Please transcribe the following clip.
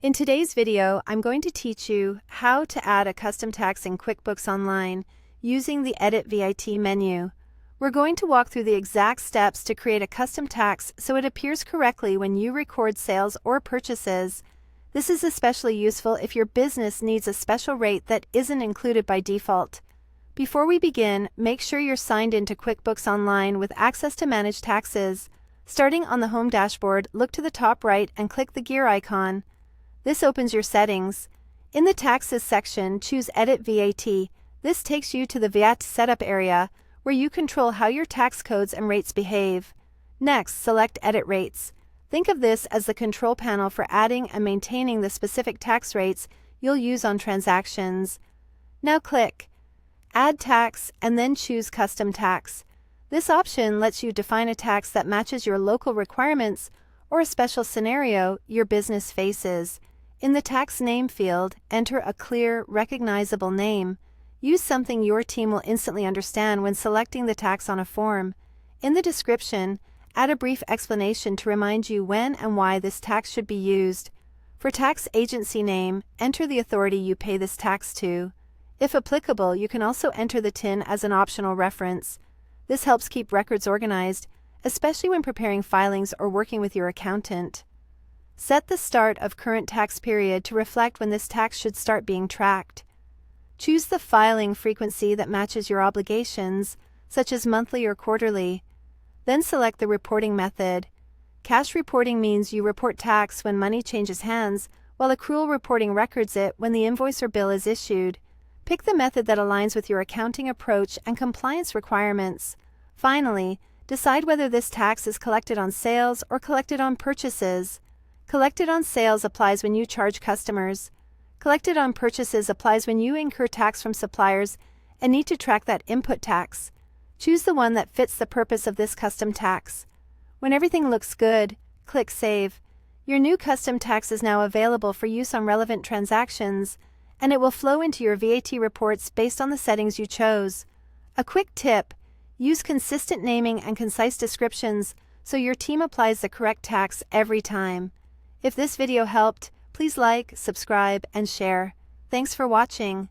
In today's video, I'm going to teach you how to add a custom tax in QuickBooks Online using the Edit VIT menu. We're going to walk through the exact steps to create a custom tax so it appears correctly when you record sales or purchases. This is especially useful if your business needs a special rate that isn't included by default. Before we begin, make sure you're signed into QuickBooks Online with access to manage taxes. Starting on the home dashboard, look to the top right and click the gear icon. This opens your settings. In the Taxes section, choose Edit VAT. This takes you to the VAT Setup area, where you control how your tax codes and rates behave. Next, select Edit Rates. Think of this as the control panel for adding and maintaining the specific tax rates you'll use on transactions. Now click Add Tax and then choose Custom Tax. This option lets you define a tax that matches your local requirements or a special scenario your business faces. In the tax name field, enter a clear, recognizable name. Use something your team will instantly understand when selecting the tax on a form. In the description, add a brief explanation to remind you when and why this tax should be used. For tax agency name, enter the authority you pay this tax to. If applicable, you can also enter the TIN as an optional reference. This helps keep records organized, especially when preparing filings or working with your accountant. Set the start of current tax period to reflect when this tax should start being tracked. Choose the filing frequency that matches your obligations, such as monthly or quarterly. Then select the reporting method. Cash reporting means you report tax when money changes hands, while accrual reporting records it when the invoice or bill is issued. Pick the method that aligns with your accounting approach and compliance requirements. Finally, decide whether this tax is collected on sales or collected on purchases. Collected on sales applies when you charge customers. Collected on purchases applies when you incur tax from suppliers and need to track that input tax. Choose the one that fits the purpose of this custom tax. When everything looks good, click Save. Your new custom tax is now available for use on relevant transactions, and it will flow into your VAT reports based on the settings you chose. A quick tip: use consistent naming and concise descriptions so your team applies the correct tax every time. If this video helped, please like, subscribe, and share. Thanks for watching.